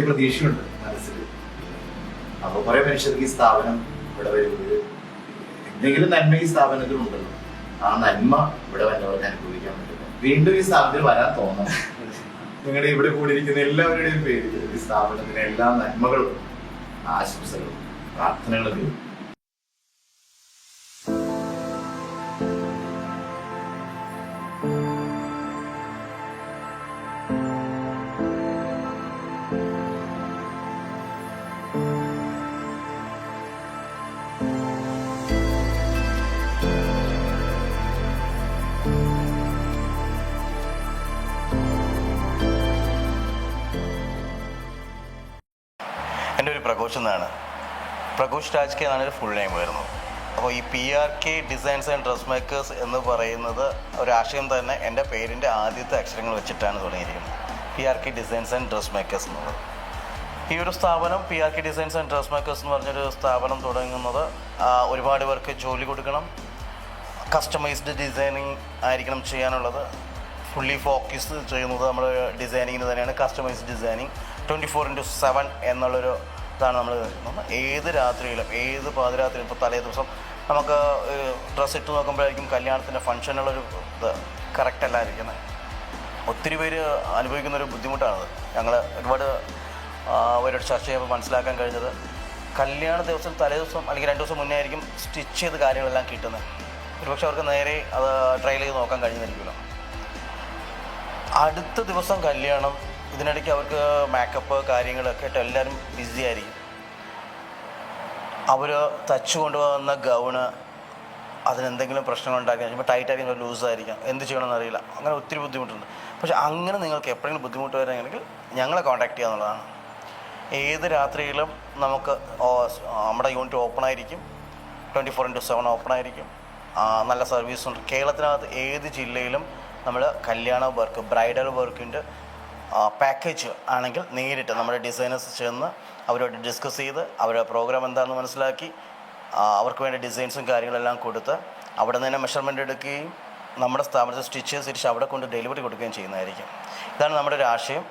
പ്രതീക്ഷയുണ്ട് മനസ്സിൽ. അപ്പോൾ കുറെ മനുഷ്യർക്ക് ഈ സ്ഥാപനം ഇവിടെ വരുമ്പോൾ എന്തെങ്കിലും നന്മ ഈ സ്ഥാപനത്തിലുണ്ടല്ലോ, ആ നന്മ ഇവിടെ വന്നവർക്ക് അനുഭവിക്കാൻ പറ്റുന്നു. വീണ്ടും ഈ സ്ഥാപനത്തിൽ വരാൻ തോന്നണം. നിങ്ങളുടെ ഇവിടെ കൂടിയിരിക്കുന്ന എല്ലാവരുടെയും പേരിൽ ഈ സ്ഥാപനത്തിന് എല്ലാ നന്മകളും ആശംസകളും പ്രാർത്ഥനകളും. എൻ്റെ ഒരു പ്രഘോഷ് എന്നാണ്. പ്രഘോഷ് രാജ് കെ എന്നാണ് ഒരു ഫുൾ നെയിം വരുന്നത്. അപ്പോൾ ഈ PRK designs and dress makers എന്ന് പറയുന്നത് ഒരാശയം തന്നെ എൻ്റെ പേരിൻ്റെ ആദ്യത്തെ അക്ഷരങ്ങൾ വെച്ചിട്ടാണ് തുടങ്ങിയിരിക്കുന്നത്. PRK designs and dress makers എന്നുള്ളത്. ഈ ഒരു സ്ഥാപനം PRK designs and dress makers എന്ന് പറഞ്ഞൊരു സ്ഥാപനം തുടങ്ങുന്നത് ഒരുപാട് പേർക്ക് ജോലി കൊടുക്കണം, കസ്റ്റമൈസ്ഡ് ഡിസൈനിങ് ആയിരിക്കണം ചെയ്യാനുള്ളത്. ഫുള്ളി ഫോക്കസ് ചെയ്യുന്നത് നമ്മൾ ഡിസൈനിങ്ങിന് തന്നെയാണ്. കസ്റ്റമൈസ്ഡ് ഡിസൈനിങ് 24/7 എന്നുള്ളൊരു ഇതാണ് നമ്മൾ വരുന്നത്. ഏത് രാത്രിയിലും ഏത് പാതിരാത്രിയിലും ഇപ്പോൾ തലേ ദിവസം നമുക്ക് ഡ്രസ്സ് ഇട്ട് നോക്കുമ്പോഴായിരിക്കും കല്യാണത്തിൻ്റെ ഫംഗ്ഷനുള്ളൊരു ഇത് കറക്റ്റ് അല്ലായിരിക്കുന്നത്. ഒത്തിരി പേര് അനുഭവിക്കുന്നൊരു ബുദ്ധിമുട്ടാണത്. ഞങ്ങൾ ഒരുപാട് അവരോട് ചർച്ച ചെയ്യുമ്പോൾ മനസ്സിലാക്കാൻ കഴിഞ്ഞത്, കല്യാണ ദിവസം തലേ ദിവസം അല്ലെങ്കിൽ 2 ദിവസം മുന്നേ ആയിരിക്കും സ്റ്റിച്ച് ചെയ്ത് കാര്യങ്ങളെല്ലാം കിട്ടുന്നത്. ഒരുപക്ഷെ അവർക്ക് നേരെ അത് ട്രയൽ ചെയ്ത് നോക്കാൻ കഴിഞ്ഞിരിക്കുമല്ലോ. അടുത്ത ദിവസം കല്യാണം, ഇതിനിടയ്ക്ക് അവർക്ക് മേക്കപ്പ് കാര്യങ്ങളൊക്കെ ആയിട്ട് എല്ലാവരും ബിസി ആയിരിക്കും. അവർ തച്ചു കൊണ്ടുപോകുന്ന ഗൗണ് അതിനെന്തെങ്കിലും പ്രശ്നങ്ങൾ ഉണ്ടാക്കി കഴിയുമ്പോൾ ടൈറ്റായിരിക്കും, ലൂസായിരിക്കാം, എന്ത് ചെയ്യണമെന്ന് അറിയില്ല. അങ്ങനെ ഒത്തിരി ബുദ്ധിമുട്ടുണ്ട്. പക്ഷേ അങ്ങനെ നിങ്ങൾക്ക് എപ്പോഴെങ്കിലും ബുദ്ധിമുട്ട് വരികയാണെങ്കിൽ ഞങ്ങളെ കോൺടാക്ട് ചെയ്യുക എന്നുള്ളതാണ്. ഏത് രാത്രിയിലും നമുക്ക് നമ്മുടെ യൂണിറ്റ് ഓപ്പൺ ആയിരിക്കും. 24/7 ഓപ്പൺ ആയിരിക്കും. നല്ല സർവീസുണ്ട്. കേരളത്തിനകത്ത് ഏത് ജില്ലയിലും നമ്മൾ കല്യാണ വർക്ക്, ബ്രൈഡൽ വർക്കിൻ്റെ പാക്കേജ് ആണെങ്കിൽ നേരിട്ട് നമ്മുടെ ഡിസൈനേഴ്സ് ചെന്ന് അവരോട് ഡിസ്കസ് ചെയ്ത് അവരുടെ പ്രോഗ്രാം എന്താണെന്ന് മനസ്സിലാക്കി അവർക്ക് വേണ്ട ഡിസൈൻസും കാര്യങ്ങളെല്ലാം കൊടുത്ത് അവിടെ നിന്ന് തന്നെ മെഷർമെൻ്റ് എടുക്കുകയും നമ്മുടെ സ്ഥാപനത്തിൽ സ്റ്റിച്ച് തിരിച്ച് അവിടെ കൊണ്ട് ഡെലിവറി കൊടുക്കുകയും ചെയ്യുന്നതായിരിക്കും. ഇതാണ് നമ്മുടെ ഒരു ആശയം.